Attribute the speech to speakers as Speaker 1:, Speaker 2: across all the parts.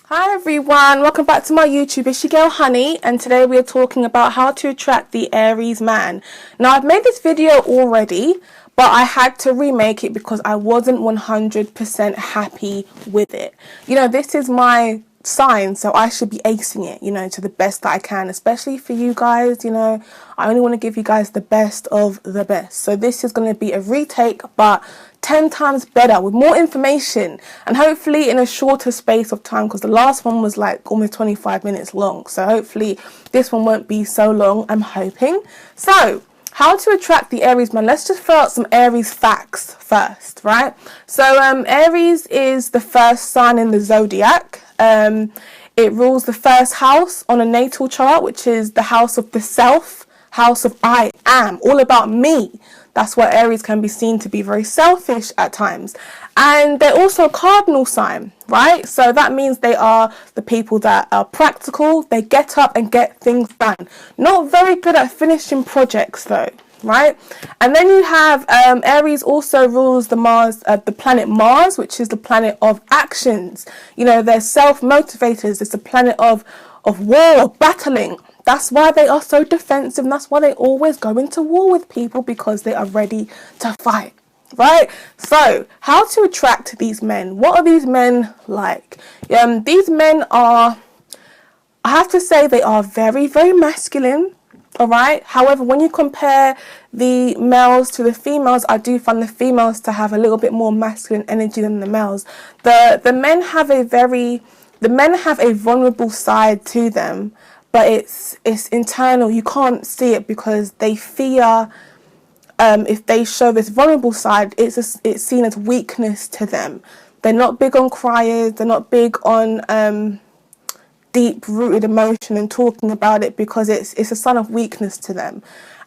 Speaker 1: Hi everyone, welcome back to my YouTube. It's your girl Honey, and today we are talking about how to attract the Aries man. Now I've made this video already, but I had to remake it because I wasn't 100% happy with it. You know, this is my sign, so I should be acing it, you know, to the best that I can, especially for you guys. You know, I only want to give you guys the best of the best. So this is going to be a retake, but 10 times better with more information and hopefully in a shorter space of time, because the last one was like almost 25 minutes long. So hopefully this one won't be so long, I'm hoping. So how to attract the Aries man. Let's just throw out some Aries facts first, right? So Aries is the first sign in the zodiac. It rules the first house on a natal chart, which is the house of the self, house of I am, all about me. That's why Aries can be seen to be very selfish at times. And they're also a cardinal sign, right? So that means they are the people that are practical. They get up and get things done. Not very good at finishing projects though, right? And then you have Aries also rules the planet Mars, which is the planet of actions. You know, they're self-motivators. It's the planet of war, battling. That's why they are so defensive, and that's why they always go into war with people, because they are ready to fight, right? So, how to attract these men? What are these men like? These men are, I have to say, they are very, very masculine, all right? However, when you compare the males to the females, I do find the females to have a little bit more masculine energy than the males. The men have a vulnerable side to them, but it's internal. You can't see it because they fear if they show this vulnerable side, it's seen as weakness to them. They're not big on criers. They're not big on deep-rooted emotion and talking about it, because it's a sign of weakness to them.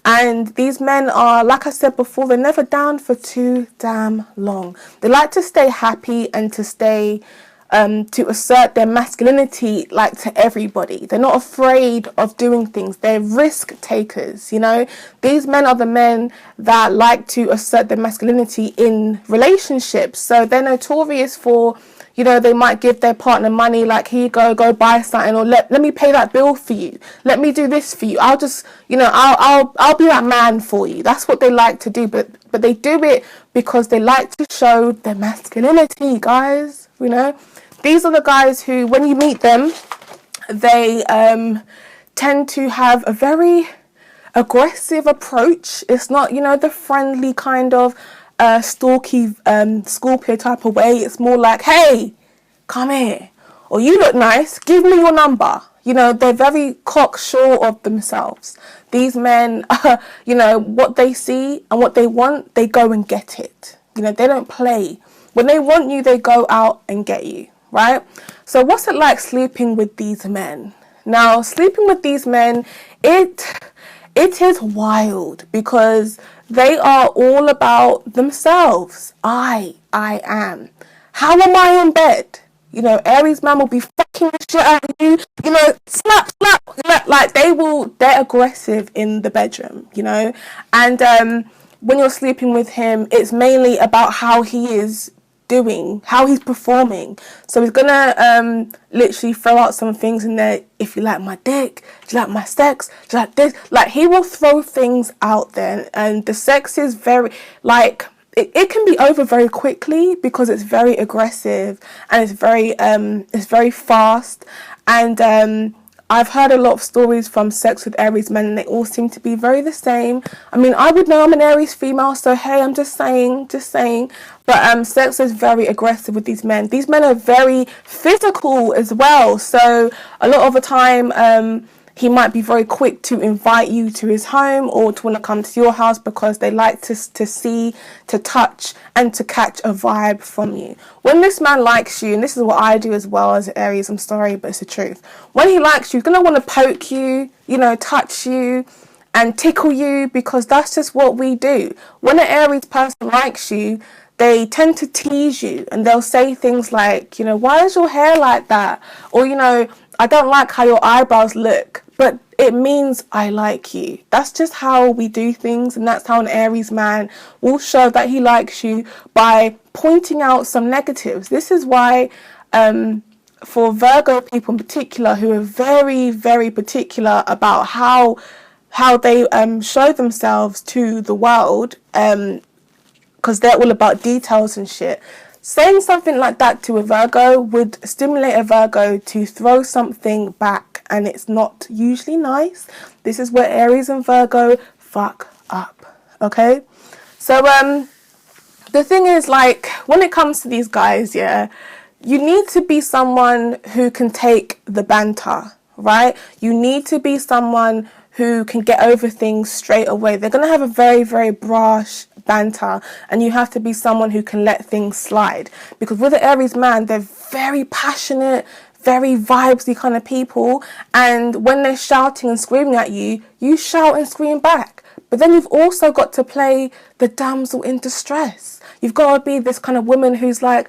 Speaker 1: And these men are, like I said before, they're never down for too damn long. They like to stay happy and to stay to assert their masculinity, like, to everybody. They're not afraid of doing things. They're risk takers, you know. These men are the men that like to assert their masculinity in relationships. So they're notorious for, you know, they might give their partner money, like, here you go buy something, or let me pay that bill for you. Let me do this for you. I'll just, you know, I'll be that man for you. That's what they like to do, but they do it because they like to show their masculinity, guys, you know. These are the guys who, when you meet them, they tend to have a very aggressive approach. It's not, you know, the friendly kind of stalky Scorpio type of way. It's more like, hey, come here, or you look nice, give me your number. You know, they're very cocksure of themselves. These men, you know, what they see and what they want, they go and get it. You know, they don't play. When they want you, they go out and get you, right? So what's it like sleeping with these men? Now, sleeping with these men, it is wild, because they are all about themselves. I am. How am I in bed? You know, Aries man will be fucking the shit out of you. You know, slap. Like, they're aggressive in the bedroom, you know. And when you're sleeping with him, it's mainly about how he is doing, how he's performing. So he's gonna literally throw out some things in there. If you like my dick, do you like my sex, do you like this? Like, he will throw things out there, and the sex is very, like, it can be over very quickly, because it's very aggressive and it's very fast. And I've heard a lot of stories from sex with Aries men, and they all seem to be very the same. I mean, I would know, I'm an Aries female, so hey, I'm just saying. But sex is very aggressive with these men. These men are very physical as well. So a lot of the time, he might be very quick to invite you to his home, or to want to come to your house, because they like to see, to touch, and to catch a vibe from you. When this man likes you, and this is what I do as well as Aries, I'm sorry, but it's the truth. When he likes you, he's going to want to poke you, you know, touch you, and tickle you, because that's just what we do. When an Aries person likes you, they tend to tease you, and they'll say things like, you know, why is your hair like that? Or, you know, I don't like how your eyebrows look. But it means I like you. That's just how we do things, and that's how an Aries man will show that he likes you, by pointing out some negatives. This is why for Virgo people in particular, who are very, very particular about how they show themselves to the world, because they're all about details and shit. Saying something like that to a Virgo would stimulate a Virgo to throw something back, and it's not usually nice. This is where Aries and Virgo fuck up, okay? So the thing is, like, when it comes to these guys, yeah, you need to be someone who can take the banter, right? You need to be someone who can get over things straight away. They're going to have a very, very brash banter, and you have to be someone who can let things slide. Because with the Aries man, they're very passionate, very vibesy kind of people, and when they're shouting and screaming at you, you shout and scream back. But then you've also got to play the damsel in distress. You've got to be this kind of woman who's like,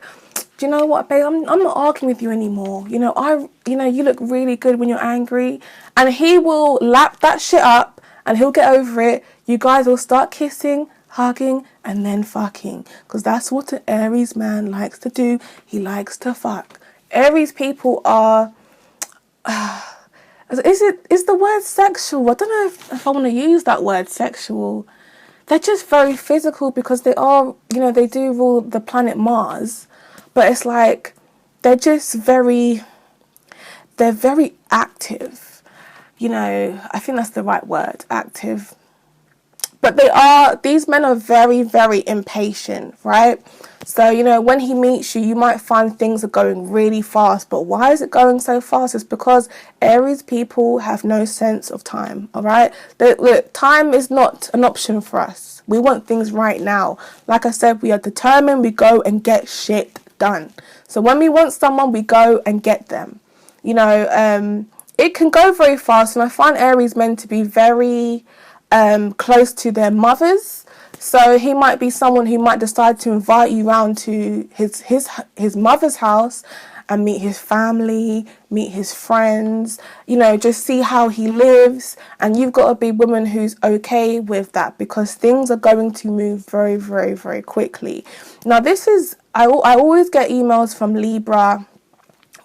Speaker 1: do you know what, babe? I'm not arguing with you anymore. You look really good when you're angry. And he will lap that shit up, and he'll get over it. You guys will start kissing, hugging, and then fucking. Because that's what an Aries man likes to do. He likes to fuck. Aries people are... Is the word sexual? I don't know if I want to use that word, sexual. They're just very physical because they are, they do rule the planet Mars. But it's like, they're very active. I think that's the right word, active. But these men are very, very impatient, right? So, when he meets you, you might find things are going really fast. But why is it going so fast? It's because Aries people have no sense of time, all right? Look, time is not an option for us. We want things right now. Like I said, we are determined. We go and get shit done. So when we want someone, we go and get them. It can go very fast. And I find Aries men to be very close to their mothers. So he might be someone who might decide to invite you round to his mother's house and meet his family, meet his friends, just see how he lives. And you've got to be a woman who's okay with that, because things are going to move very, very, very quickly. Now, I always get emails from Libra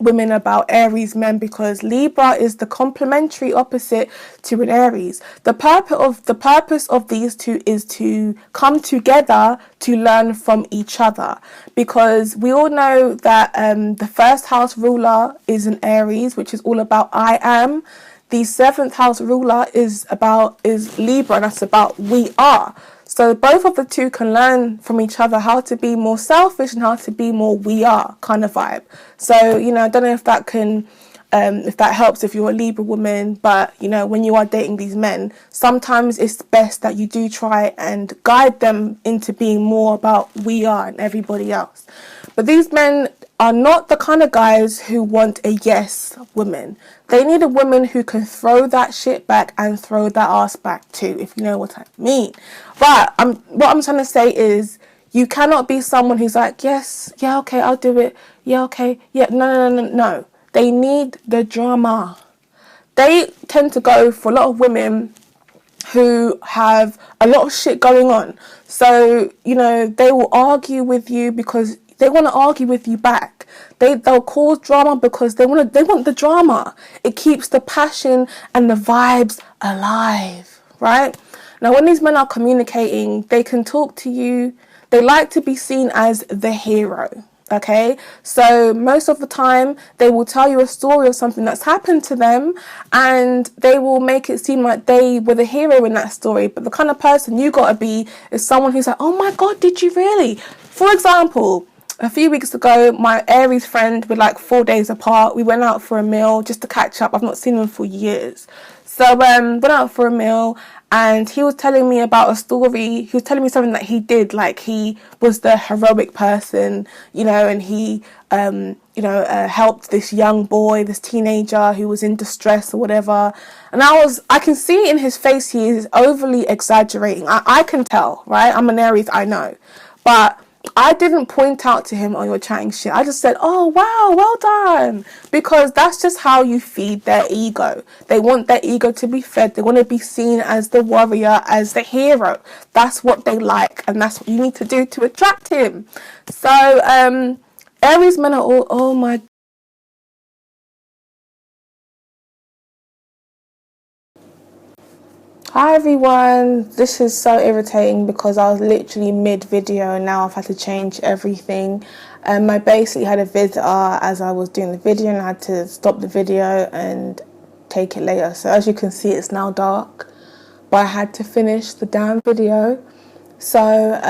Speaker 1: women about Aries men, because Libra is the complementary opposite to an Aries. The purpose of these two is to come together to learn from each other, because we all know that the first house ruler is an Aries, which is all about I am. The seventh house ruler is Libra, and that's about we are. So both of the two can learn from each other how to be more selfish and how to be more we are kind of vibe. So, I don't know if that helps if you're a Libra woman, but, when you are dating these men, sometimes it's best that you do try and guide them into being more about we are and everybody else. But these men are not the kind of guys who want a yes woman. They need a woman who can throw that shit back and throw that ass back too, if you know what I mean. But what I'm trying to say is, you cannot be someone who's like, yes, yeah, okay, I'll do it. Yeah, okay, yeah, no. They need the drama. They tend to go for a lot of women who have a lot of shit going on. So, they will argue with you because they want to argue with you back. They'll cause drama because they want the drama. It keeps the passion and the vibes alive, right? Now, when these men are communicating, they can talk to you. They like to be seen as the hero. Okay, so most of the time they will tell you a story of something that's happened to them, and they will make it seem like they were the hero in that story. But the kind of person you gotta be is someone who's like, oh my god, did you really? For example, a few weeks ago, my Aries friend, we're like 4 days apart, we went out for a meal just to catch up. I've not seen him for years. So went out for a meal, and he was telling me about a story. He was telling me something that he did, like he was the heroic person, and he helped this young boy, this teenager who was in distress or whatever. And I can see in his face he is overly exaggerating. I can tell, right? I'm an Aries, I know. But I didn't point out to him, oh, you're chatting shit. I just said, oh, wow, well done. Because that's just how you feed their ego. They want their ego to be fed. They want to be seen as the warrior, as the hero. That's what they like. And that's what you need to do to attract him. So, Aries men are all, oh my Hi everyone, this is so irritating because I was literally mid-video and now I've had to change everything. I basically had a visitor as I was doing the video and I had to stop the video and take it later. So as you can see, it's now dark, but I had to finish the damn video. So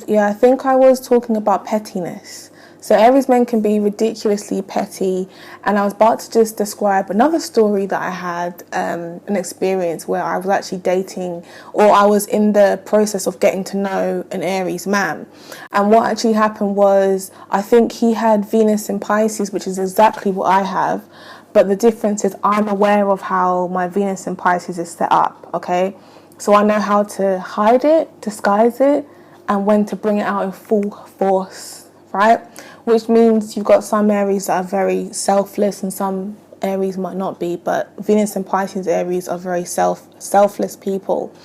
Speaker 1: yeah, I think I was talking about pettiness. So Aries men can be ridiculously petty, and I was about to just describe another story that I had, an experience where I was actually dating, or I was in the process of getting to know an Aries man. And what actually happened was, I think he had Venus in Pisces, which is exactly what I have, but the difference is I'm aware of how my Venus in Pisces is set up, okay? So I know how to hide it, disguise it, and when to bring it out in full force, right? Which means you've got some Aries that are very selfless and some Aries might not be, but Venus and Pisces Aries are very selfless people.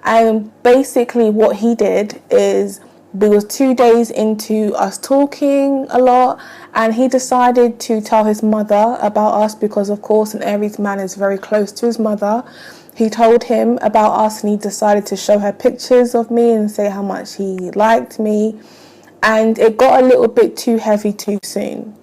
Speaker 1: And basically what he did is, we was 2 days into us talking a lot, and he decided to tell his mother about us because of course an Aries man is very close to his mother. He told him about us and he decided to show her pictures of me and say how much he liked me. And it got a little bit too heavy too soon.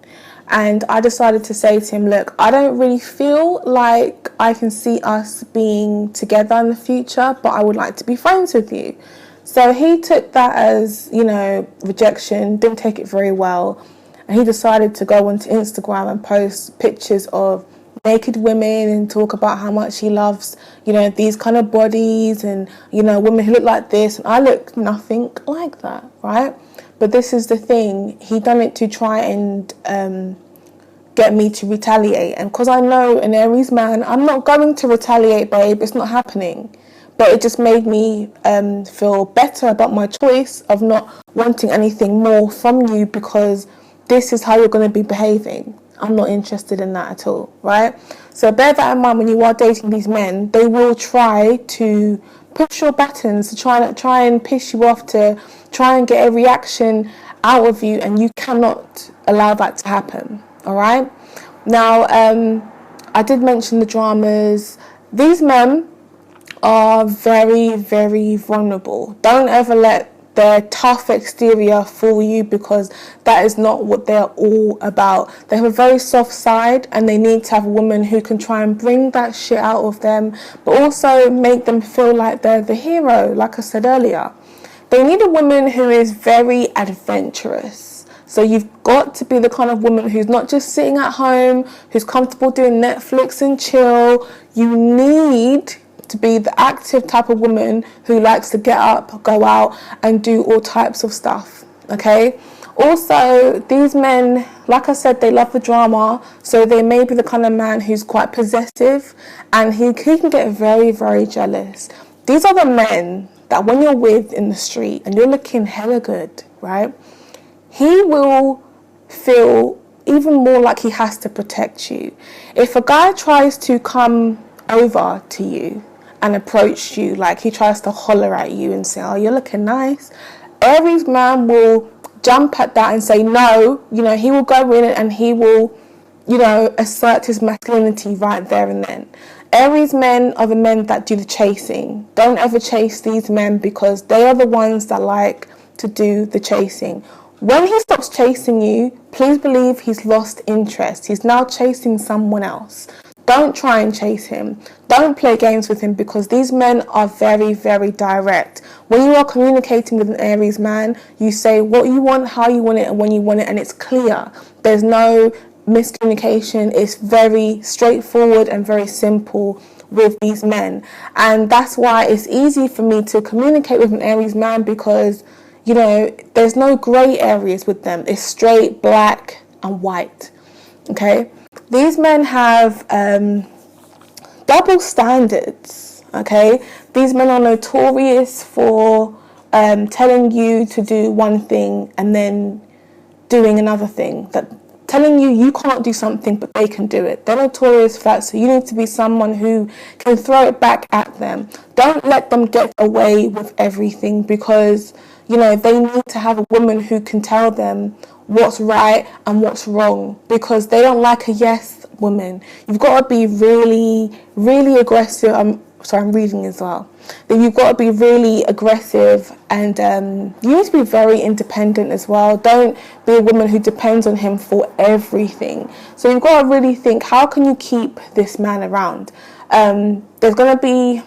Speaker 1: And I decided to say to him, look, I don't really feel like I can see us being together in the future, but I would like to be friends with you. So he took that as, rejection, didn't take it very well. And he decided to go onto Instagram and post pictures of naked women and talk about how much he loves, these kind of bodies and, women who look like this. And I look nothing like that, right? But this is the thing, he done it to try and get me to retaliate. And because I know an Aries man, I'm not going to retaliate, babe, it's not happening. But it just made me feel better about my choice of not wanting anything more from you because this is how you're going to be behaving. I'm not interested in that at all, right? So bear that in mind when you are dating these men. They will try to push your buttons, to try and piss you off, to try and get a reaction out of you, and you cannot allow that to happen, all right? Now, I did mention the dramas. These men are very, very vulnerable. Don't ever let their tough exterior fool you because that is not what they're all about. They have a very soft side and they need to have a woman who can try and bring that shit out of them, but also make them feel like they're the hero, like I said earlier. They need a woman who is very adventurous. So you've got to be the kind of woman who's not just sitting at home, who's comfortable doing Netflix and chill. You need to be the active type of woman who likes to get up, go out and do all types of stuff, okay? Also, these men, like I said, they love the drama, so they may be the kind of man who's quite possessive and he can get very, very jealous. These are the men that when you're with in the street and you're looking hella good, right? He will feel even more like he has to protect you. If a guy tries to come over to you and approach you, like he tries to holler at you and say, oh, you're looking nice, Aries man will jump at that and say no. He will go in and he will, assert his masculinity right there and then. Aries men are the men that do the chasing. Don't ever chase these men because they are the ones that like to do the chasing. When he stops chasing you, please believe he's lost interest. He's now chasing someone else. Don't try and chase him. Don't play games with him because these men are very, very direct. When you are communicating with an Aries man, you say what you want, how you want it, and when you want it, and it's clear. There's no miscommunication. It's very straightforward and very simple with these men. And that's why it's easy for me to communicate with an Aries man because, there's no grey areas with them. It's straight, black, and white. Okay? These men have double standards, okay? These men are notorious for telling you to do one thing and then doing another thing. That telling you can't do something but they can do it. They're notorious for that, so you need to be someone who can throw it back at them. Don't let them get away with everything because, they need to have a woman who can tell them what's right and what's wrong because they don't like a yes woman. You've got to be really, really aggressive sorry, I'm reading as well, that you've got to be really aggressive, and you need to be very independent as well. Don't be a woman who depends on him for everything. So you've got to really think, how can you keep this man around? There's going to be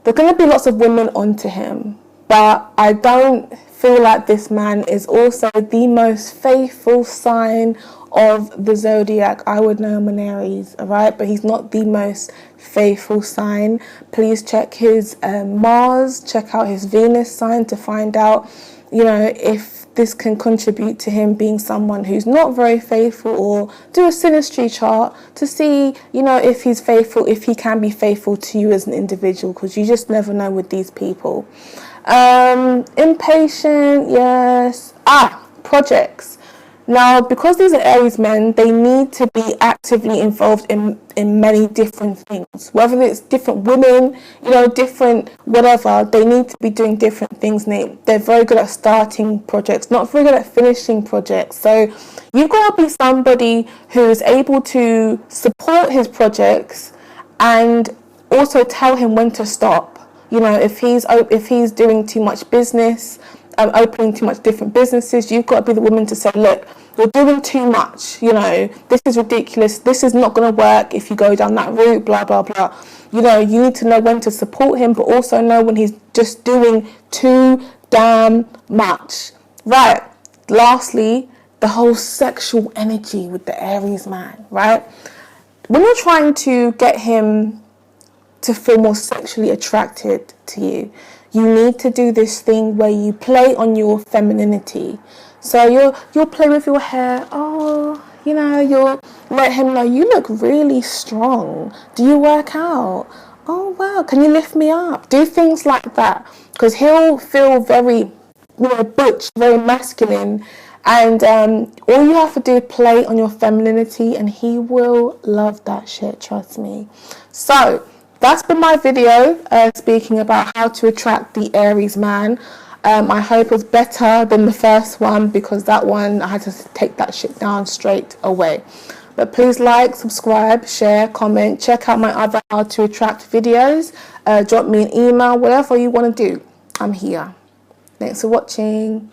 Speaker 1: lots of women onto him, but I don't feel like this man is also the most faithful sign of the zodiac. I would know I'm an Aries, alright, but he's not the most faithful sign. Please check his Mars, check out his Venus sign to find out, you know, if this can contribute to him being someone who's not very faithful, or do a synastry chart to see, you know, if he's faithful, if he can be faithful to you as an individual, because you just never know with these people. Impatient, yes. Projects. Now, because these are Aries men, they need to be actively involved in many different things. Whether it's different women, you know, different whatever, they need to be doing different things. They're very good at starting projects, not very good at finishing projects. So you've got to be somebody who is able to support his projects and also tell him when to stop. You know, if he's doing too much business, opening too much different businesses, you've got to be the woman to say, look, you're doing too much, you know, this is ridiculous, this is not going to work if you go down that route, blah, blah, blah. You know, you need to know when to support him, but also know when he's just doing too damn much. Right, lastly, the whole sexual energy with the Aries man, right? When you're trying to get him to feel more sexually attracted to you, you need to do this thing where you play on your femininity. So you'll play with your hair. Oh, you know, you'll let him know, you look really strong. Do you work out? Oh, wow, can you lift me up? Do things like that, because he'll feel very, you know, butch, very masculine. And all you have to do is play on your femininity, and he will love that shit, trust me. So that's been my video speaking about how to attract the Aries man. I hope it was better than the first one, because that one I had to take that shit down straight away. But please like, subscribe, share, comment, check out my other how to attract videos, drop me an email, whatever you want to do, I'm here. Thanks for watching.